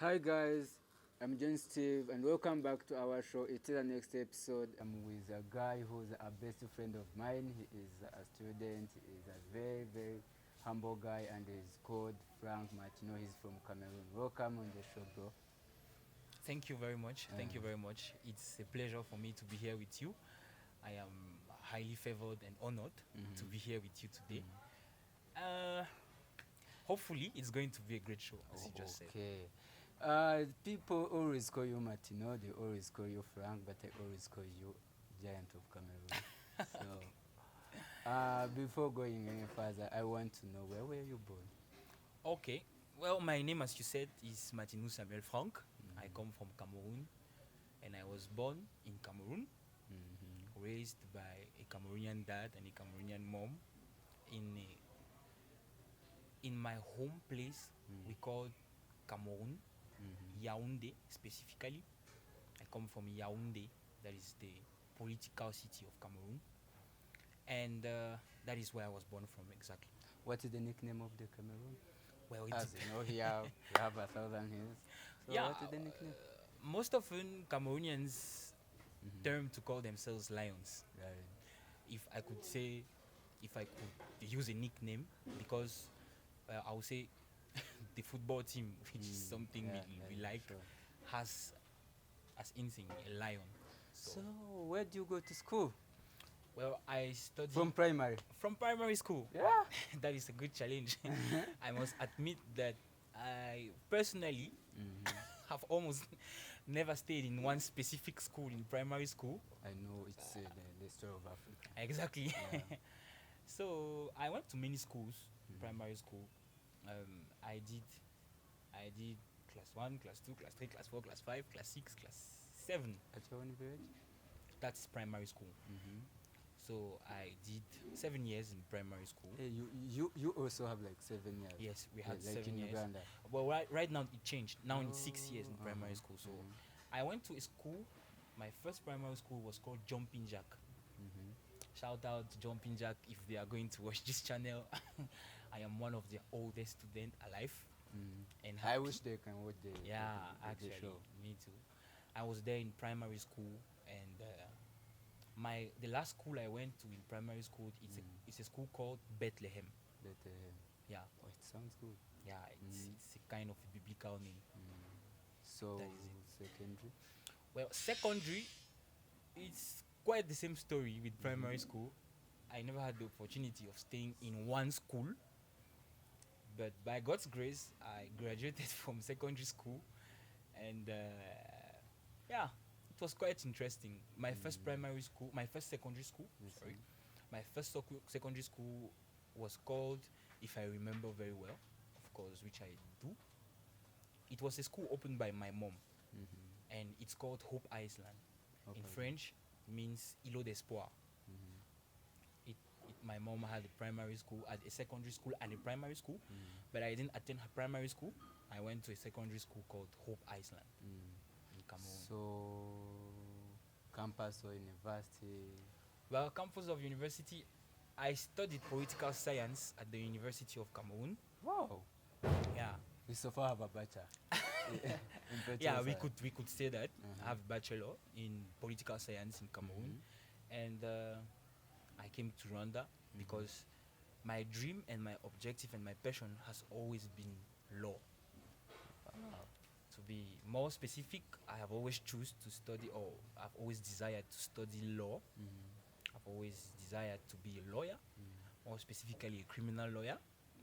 Hi guys, I'm John Steve and welcome back to our show. It is the next episode. I'm with a guy who's a best friend of mine. He is a student. He is a very humble guy and he's called Samuel Matino. He's from Cameroon. Welcome on the show, bro. Thank you very much. Thank you very much. It's a pleasure for me to be here with you. I am highly favored and honored to be here with you today. Uh, Hopefully, it's going to be a great show, as you just said. Okay. People always call you Matino, they always call you Frank, but I always call you Giant of Cameroon. So, before going any further, I want to know where were you born? Okay. Well, my name, as you said, is Matino Samuel Frank. I come from Cameroon, and I was born in Cameroon, raised by a Cameroonian dad and a Cameroonian mom in my home place. We call Cameroon, Yaoundé specifically. I come from Yaoundé, that is the political city of Cameroon, and that is where I was born from exactly. What is the nickname of the Cameroon? Well, As you know, here we have 1,000 hills. So yeah, what is the nickname? most often Cameroonians term to call themselves lions. Right. If I could say, if I could use a nickname, because I would say the football team, which is something we like, sure. has as insignia a lion. So where do you go to school? Well, I studied From primary? from primary school. Yeah. That is a good challenge. I must admit that I personally have almost never stayed in one specific school in primary school. I know it's the story of Africa. Exactly. Yeah. So I went to many schools, primary school. I did class 1, class 2, class 3, class 4, class 5, class 6, class 7. At your own village? That's primary school. So I did 7 years in primary school. Hey, you also have like 7 years. Yes, we had like 7 in years. Uganda. Well, right now it changed. Now it's 6 years in primary school. So I went to a school. My first primary school was called Jumping Jack. Shout out to Jumping Jack if they are going to watch this channel. I am one of the oldest students alive. And I wish they can watch the yeah, the actually, show. me too. I was there in primary school, and the last school I went to in primary school it's a school called Bethlehem. But, Yeah, oh, it sounds good. yeah, it's a kind of a biblical name. So That is secondary. Well, secondary, it's quite the same story with primary school. I never had the opportunity of staying in one school, but by God's grace, I graduated from secondary school, and yeah, it was quite interesting. My first primary school, my first secondary school, sorry, my first secondary school was called, if I remember very well, of course, which I do. It was a school opened by my mom, and it's called Hope Island. In French, means Îlot d'Espoir. My mom had a primary school, a secondary school, and a primary school, but I didn't attend her primary school. I went to a secondary school called Hope Island in Cameroon. So campus or university? Well, campus of university, I studied political science at the University of Cameroon. Wow. Yeah. We so far have a bachelor. Yeah, we could say that. I have a bachelor in political science in Cameroon, and I came to Rwanda because my dream and my objective and my passion has always been law. To be more specific, I have always choose to study, or I've always desired to study law. I've always desired to be a lawyer, more specifically a criminal lawyer,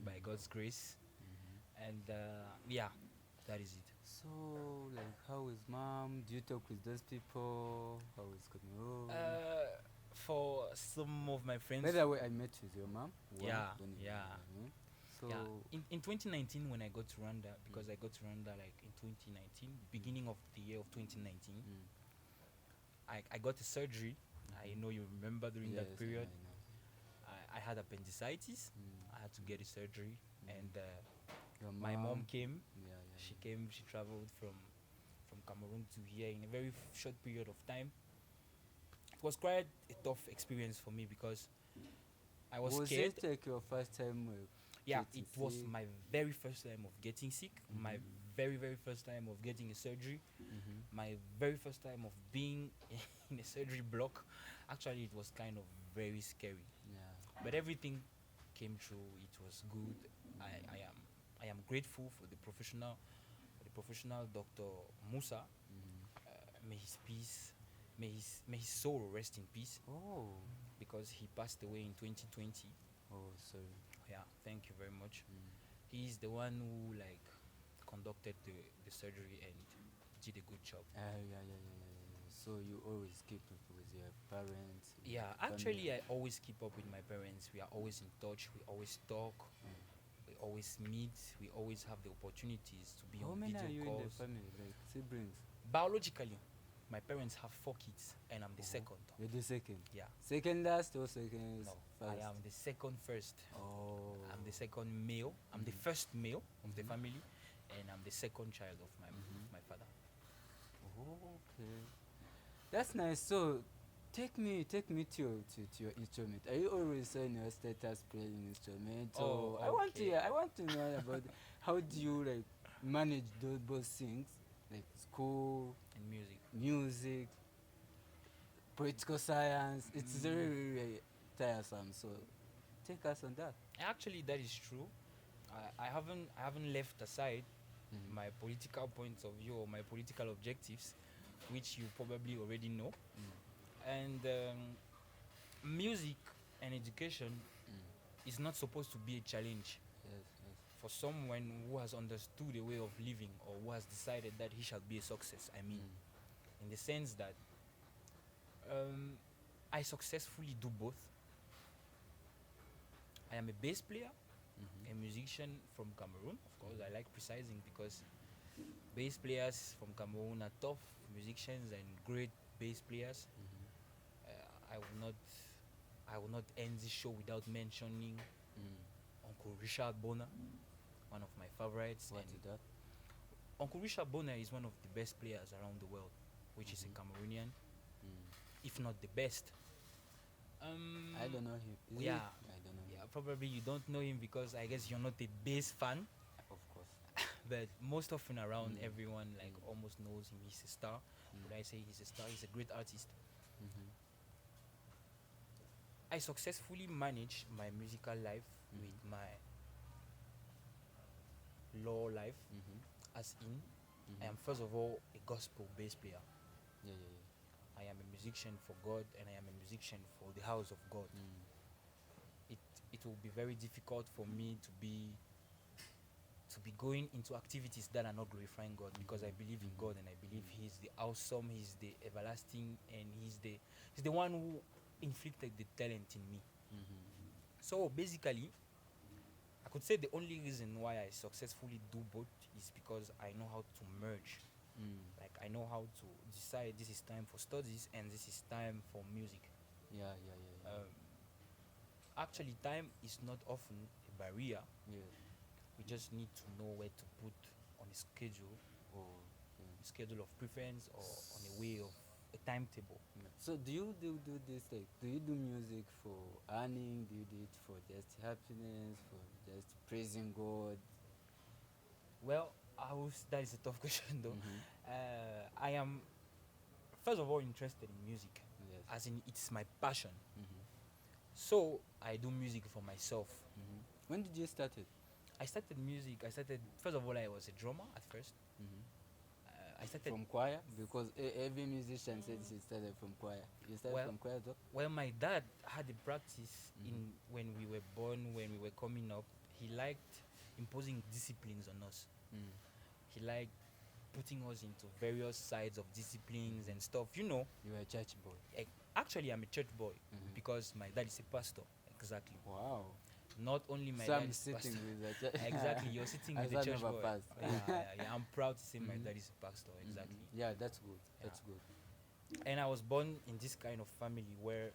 by God's grace. And yeah, that is it. So, like, how is mom? Do you talk with those people? How is Cameroon? For some of my friends, By the way, I met with your mom. Yeah, When yeah. So, yeah. In 2019, when I got to Rwanda, because I got to Rwanda like in 2019, beginning of the year of 2019, I got a surgery. I know you remember during that yes, period. I know. I had appendicitis. I had to get a surgery, and Your my mom came. Yeah, She came. She traveled from Cameroon to here in a very short period of time. It was quite a tough experience for me because I was scared. it like your first time? Yeah, getting it was sick? my very first time of getting sick, my very very first time of getting a surgery, Mm-hmm. my very first time of being in a surgery block. Actually, it was kind of very scary, Yeah. but everything came true. It was good. I am grateful for the professional Dr. Musa. Mm-hmm. May his peace, may his soul rest in peace, Oh. because he passed away in 2020. Oh, sorry. Yeah, thank you very much. Mm. He's the one who like conducted the surgery and did a good job. Yeah. So you always keep up with your parents? With Yeah, your actually, family? I always keep up with my parents. We are always in touch. We always talk. Mm. We always meet. We always have the opportunities to be How on many video are you in the calls. family, like siblings? Biologically, my parents have 4 kids, and I'm the Oh. second. You're the second. Yeah. Second last or second No, first? I am the second first. Oh. I'm the second male. I'm the Mhm. first male of the Mhm. family, and I'm the second child of Mhm. my father. Oh, okay. That's nice. So, take me to your instrument. Are you always on your status playing instrument? Oh, Or okay. I want to know about how do you like manage those both things, like school, And music. music, political science. It's very, Mm. very tiresome. So, take us on that. Actually, that is true. I haven't left aside Mhm. my political points of view or my political objectives, which you probably already know. Mm. And music and education Mm. is not supposed to be a challenge Yes, yes. for someone who has understood a way of living or who has decided that he shall be a success. I mean, Mm. in the sense that um, I successfully do both. I am a bass player, Mhm. a musician from Cameroon. Of course, I like precising because bass players from Cameroon are tough musicians and great bass players. Mhm. Uh, I will not end this show without mentioning Mm. Uncle Richard Bona, one of my favorites. What And is that? Uncle Richard Bona is one of the best players around the world, which is a Mhm. Cameroonian, Mm. if not the best. I don't know him. Is he? Yeah, I don't know yeah. him. Probably you don't know him because I guess you're not a bass fan. Of course. But most often around, Mm. everyone like Mm. almost knows him. He's a star. Mm. Would I say he's a star? He's a great artist. Mhm. I successfully managed my musical life with Mhm. my law life, Mhm. as in I Mhm. am first of all a gospel bass player. Yeah. I am a musician for God, and I am a musician for the house of God. Mm. It will be very difficult for me to be going into activities that are not glorifying God, because I believe in Mhm. God and I believe He's the awesome, He's the everlasting, and He's the one who inflicted the talent in me. Mhm. So basically, I could say the only reason why I successfully do both is because I know how to merge. Mm. Like, I know how to decide this is time for studies and this is time for music. Yeah. Actually, time is not often a barrier. Yes. We just need to know where to put on a schedule, Oh. a schedule of preference, or on a way of a timetable. Yeah. So do you do this like? Do you do music for earning? Do you do it for just happiness? For just praising God? Well, that is a tough question though. Mhm. I am first of all interested in music, Yes. as in it's my passion. Mhm. So I do music for myself. Mhm. When did you start it? I started music. First of all, I was a drummer at first. Mhm. I started From choir, because every musician says he started from choir. You started Well, from choir though? Well, my dad had a practice in Mhm. when we were born, when we were coming up. He liked imposing disciplines on us. Mm. He liked putting us into various sides of disciplines and stuff. You were a church boy. Actually, I'm a church boy Mhm. because my dad is a pastor. Exactly. Wow. Not only my So dad I'm is a sitting pastor. with a church. Exactly, you're sitting As with a son church of a boy. pastor. Yeah. I'm proud to say my Mhm. dad is a pastor. Mhm. Exactly. Yeah, that's good. Yeah. That's good. And I was born in this kind of family where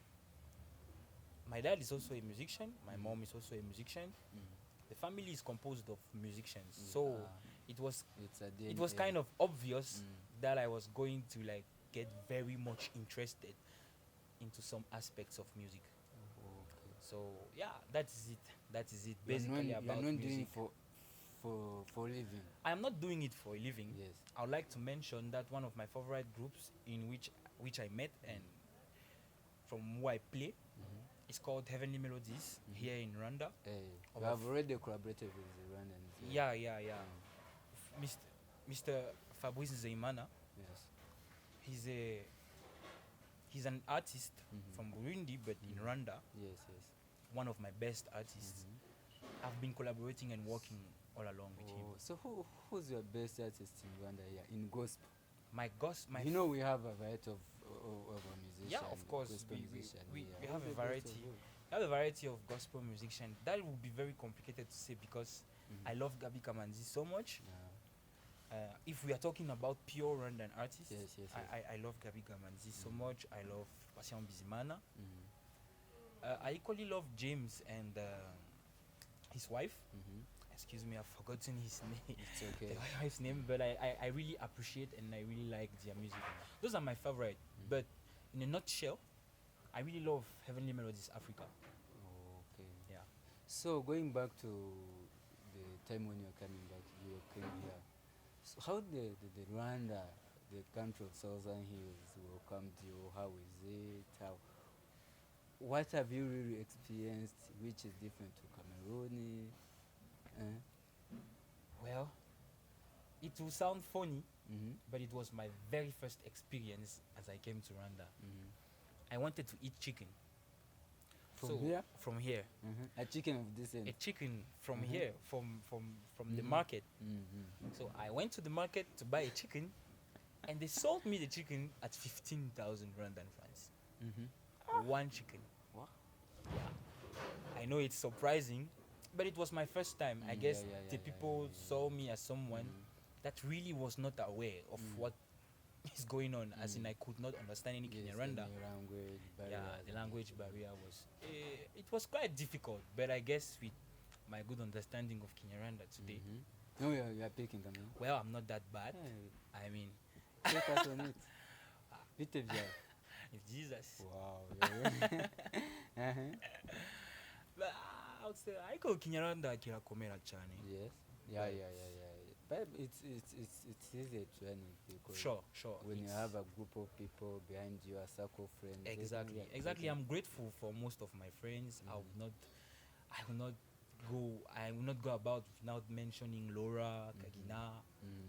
my dad is also a musician, my Mhm. mom is also a musician. Mm. The family is composed of musicians, Mm. so it was It's a it was DNA. kind of obvious Mm. that I was going to like get very much interested into some aspects of music. Oh, okay. So yeah, that is it. That is it. You're Basically known about doing music. for living? I am not doing it for a living. Yes. I would like to mention that one of my favorite groups in which I met and from who I play is called Heavenly Melodies here in Rwanda. Hey, Of- you have already collaborated with the Rwandans. Yeah. Mr. Fabrice Zeimana, Yes. he's an artist from Burundi, but in Rwanda, Yes. one of my best artists. I've been collaborating and working all along with him. So who's your best artist in Rwanda here in gospel? My You know we have a variety of musicians. Yeah, of course, gospel we musician here. have Who's a the best variety. of you? We have a variety of gospel musicians. That would be very complicated to say because I love Gabi Kamanzi so much. Yeah. If we are talking about pure Rwandan artists, Yes. I love Gabi Kamanzi so much. I love Patient Bizimana. Mhm. I equally love James and his wife. Mhm. Excuse me, I've forgotten his name. It's okay. The wife's name, but I really appreciate and I really like their music. Those are my favorite. But in a nutshell, I really love Heavenly Melodies Africa. Okay. Yeah. So going back to the time when you're coming back, you came here. So how the Rwanda, the country of Southern Hills, welcomed you? How is it? What have you really experienced, which is different to Cameroon? Well, it will sound funny, Mm-hmm. but it was my very first experience as I came to Rwanda. Mm-hmm. I wanted to eat chicken. From here? From here. Mm-hmm. A chicken of this end. A chicken from here, from the Mhm. market. Mm-hmm. So I went to the market to buy a chicken, and they sold me the chicken at 15,000 Rwandan francs. Mm-hmm. One chicken. What? Yeah. I know it's surprising, but it was my first time. I guess the people saw me as someone that really was not aware of what is going on, as in I could not understand any Kinyarwanda. Language barrier. Yeah, the language barrier was it was quite difficult, but I guess with my good understanding of Kinyarwanda today, No, you are picking them. well, I'm not that bad. Hey, I mean, take us on it. Vite via. it's Jesus. Wow. Yeah. Uh-huh. But I would say I go Kinyarwanda kirakomera cyane. Yes. Yeah. But it's easier training because Sure. when you it's- have a group of people behind you, a circle of friends. they Exactly. really Exactly. appreciate I'm grateful for most of my friends. I will not go about without mentioning Laura, Kagina,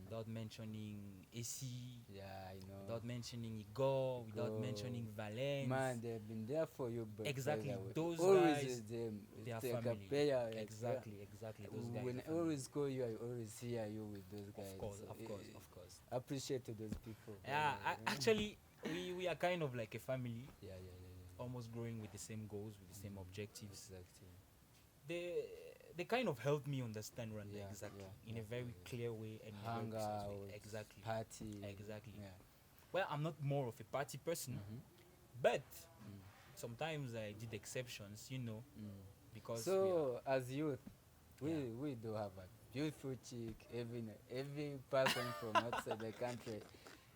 without mentioning AC, Yeah, I know. without mentioning Igor, without Igor. mentioning Valence. Man, they've been there for you. But Exactly, by the way, those always guys, is them. they are It's like family. a prayer. like, Exactly. Those guys. When are I family. always call you, I always hear you with those guys. Of course. So appreciate to those people. Yeah, actually, we are kind of like a family, Yeah. almost growing with the same goals, with the same objectives. Exactly. They kind of helped me understand Rwanda Yeah, exactly yeah, in yeah, a very yeah. clear way and in a very Hang precise out, way. Exactly. party. Exactly. Yeah. Well, I'm not more of a party person, but sometimes I did exceptions, because So as youth, we do have a beautiful chick. Every person from outside the country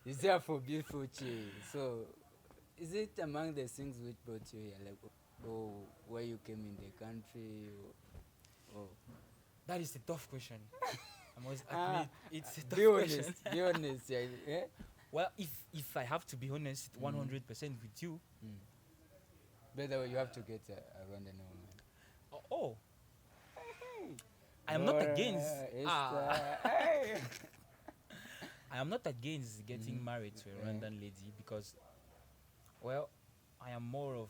is there for beautiful chick. So is it among the things which brought you here, like where you came in the country? Or that is a tough question. I must admit, it's a tough be question. honest. Be honest. Yeah. Well, if I have to be honest, 100% with you. By the way, you have to get a Rwandan woman. Oh, I am not against. I am not against getting married to a Rwandan lady because, well, I am more of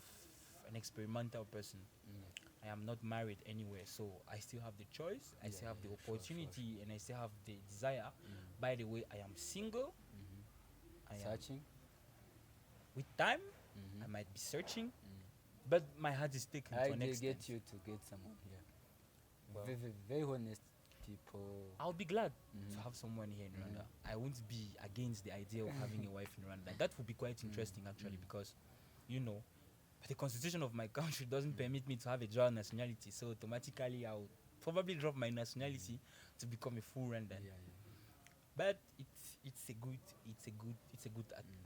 an experimental person. I am not married anywhere, so I still have the choice. I still have the opportunity, and I still have the desire. By the way, I am single. I am Searching. with time. I might be searching, but my heart is taken I to an did extent. get you to get someone here. Well, Very honest people. I'll be glad to have someone here in Rwanda. I won't be against the idea of having a wife in Rwanda. That would be quite interesting, actually, because, the constitution of my country doesn't permit me to have a dual nationality. So automatically, I'll probably drop my nationality to become a full Rwandan. But it's a good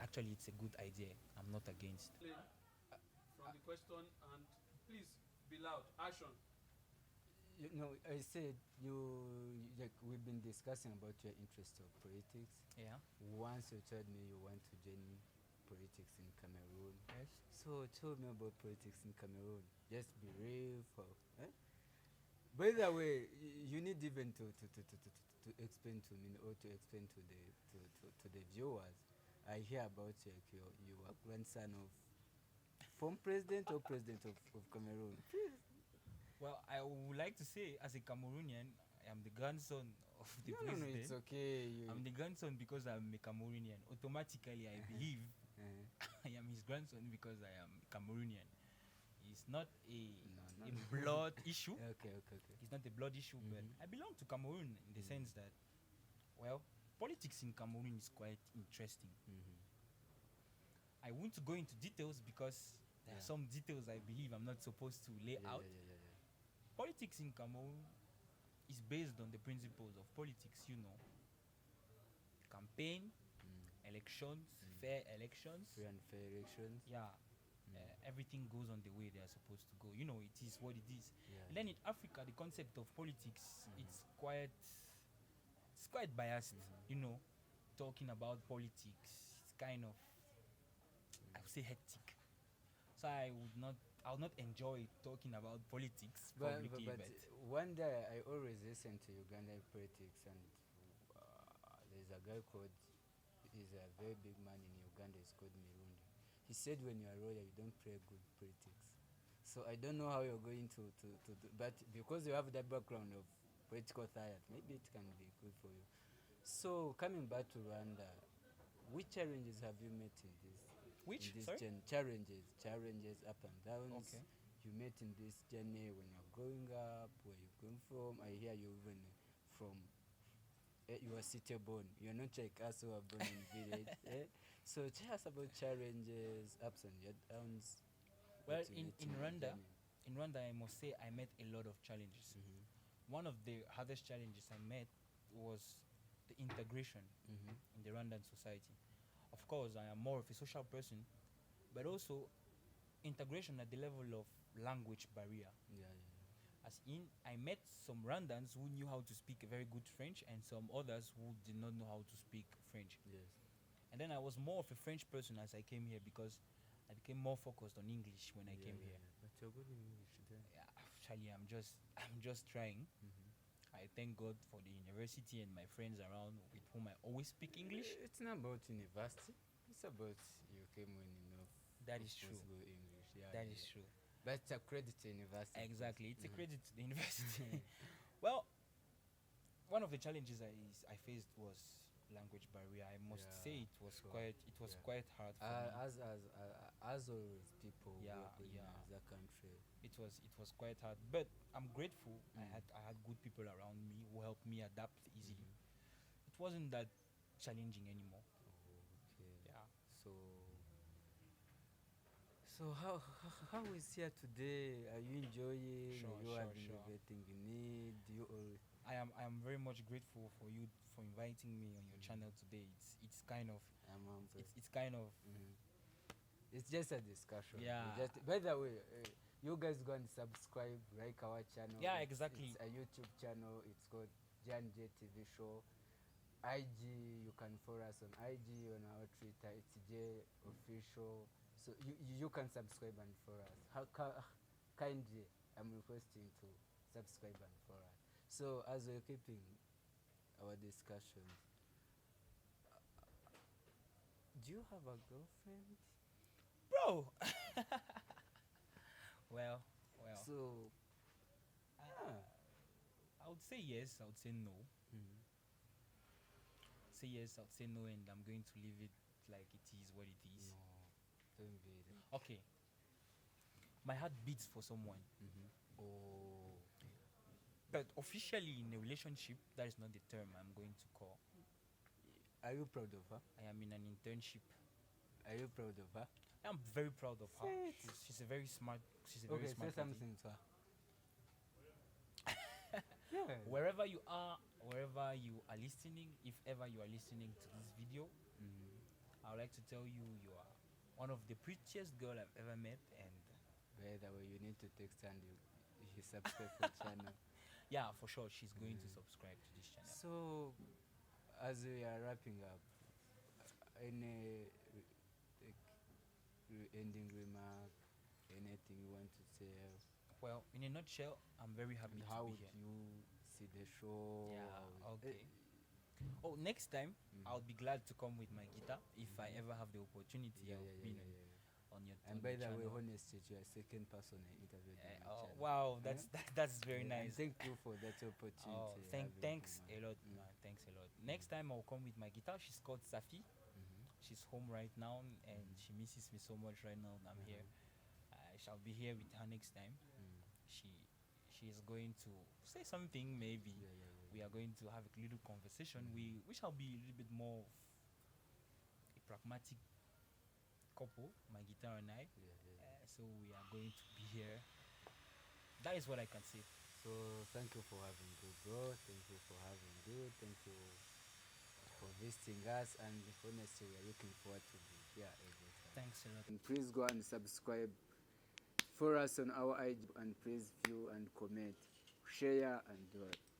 actually it's a good idea. I'm not against. From the question, and please be loud. Action. You know, I said like we've been discussing about your interest of politics. Yeah. Once you told me you want to join politics in Cameroon. Yes. So tell me about politics in Cameroon. Just be brief. Eh? By the way, you need even to explain to me or to explain to the viewers. I hear about you are grandson of former president or president of Cameroon. Well, I would like to say, as a Cameroonian, I am the grandson of the No, president. it's okay. I'm the grandson because I'm a Cameroonian. Automatically, I believe I am his grandson because I am Cameroonian. It's not a blood issue. Okay. It's not a blood issue, but I belong to Cameroon in the sense that, well, politics in Cameroon is quite interesting. I won't go into details because there are some details I believe I'm not supposed to lay out. Politics in Cameroon is based on the principles of politics, campaign, elections, fair elections. Free and fair elections. Yeah. Everything goes on the way they are supposed to go. It is what it is. Yeah. And then in Africa, the concept of politics, it's quite biased. Talking about politics, it's kind of, I would say, hectic. So I would not enjoy talking about politics publicly. But one day I always listen to Ugandan politics, and there's a guy called, he's a very big man in Uganda, he's called Mirundi. He said when you're a lawyer, you don't play good politics. So I don't know how you're going to do, but because you have that background of political science, maybe it can be good for you. So coming back to Rwanda, which challenges have you met in this? Which? In this Sorry? Challenges up and downs. Okay. You met in this journey when you're growing up, where you're going from. I hear you even from you are city born. You're not like us who are born in village. So tell us about challenges, ups and downs. Well, that you in met your Rwanda, journey. I must say I met a lot of challenges. One of the hardest challenges I met was the integration in the Rwandan society. Of course, I am more of a social person, but also integration at the level of language barrier. As in, I met some Rwandans who knew how to speak very good French and some others who did not know how to speak French. Yes. And then I was more of a French person as I came here because I became more focused on English when I came here. But you're good in English then. Yeah, actually, I'm just trying. I thank God for the university and my friends around with whom I always speak English. It's not about university. It's about you came when enough. That is true. English. Yeah, That is true. But it's a credit to university. Exactly, it's a credit to the university. Well, one of the challenges I faced was language barrier. I must say it was quite hard for me. As always, people Yeah, work in yeah. the country. It was quite hard, but I'm grateful. I had good people around me who helped me adapt easily. It wasn't that challenging anymore. Okay. Yeah. So how is here today? Are you enjoying? Sure, you sure, having sure. everything you need? You all I am very much grateful for you for inviting me on your channel today. It's kind of it's kind of it's just a discussion. Yeah. By the way, you guys go and subscribe, like our channel. Yeah, exactly. It's a YouTube channel. It's called jtvshow. IG, you can follow us on IG, on our Twitter. It's jofficial. So you can subscribe and follow us. Kindly, I'm requesting to subscribe and follow us. So as we're keeping our discussion, do you have a girlfriend? bro. well. So I would say yes. I would say no. Say yes. I would say no, and I'm going to leave it like it is what it is. No, don't be there. Okay. My heart beats for someone, Oh, but officially in a relationship, that is not the term I'm going to call. are you proud of her? I am in an internship. Are you proud of her? I'm very proud of her. Say it. She's a very smart. She's a Okay, very say smart. lady. something to her. Yeah. Wherever you are listening, if ever you are listening to this video, I would like to tell you you are one of the prettiest girl I've ever met, and By the way, you need to text and you subscribe for the channel. Yeah, for sure, she's going to subscribe to this channel. So, as we are wrapping up, any ending remark, anything you want to say? Well, in a nutshell, I'm very happy And to how be would here. you see the show? Yeah, okay. Oh, next time I'll be glad to come with my guitar if I ever have the opportunity Yeah, of yeah, yeah, being yeah, yeah. on your And on by your the way, channel. honestly, you are second person I interviewed on my Oh channel. wow, Eh? that's very Yeah, and nice. thank you for that opportunity. Oh, having thanks you, a lot, man. Thanks a lot. Next time I'll come with my guitar. She's called Safi. She's home right now and she misses me so much right now. I'm here. I shall be here with her next time. She she is going to say something. Maybe Yeah, yeah, yeah, we are going to have a little conversation. We shall be a little bit more of a pragmatic couple, my guitar and I. yeah, yeah. So we are going to be here. That is what I can say. So thank you for having good, bro. Thank you for having good. Thank you for visiting us, and honestly, we are looking forward to be here every time. Thanks a lot. And please go and subscribe for us on our IG, and please view and comment, share and do it.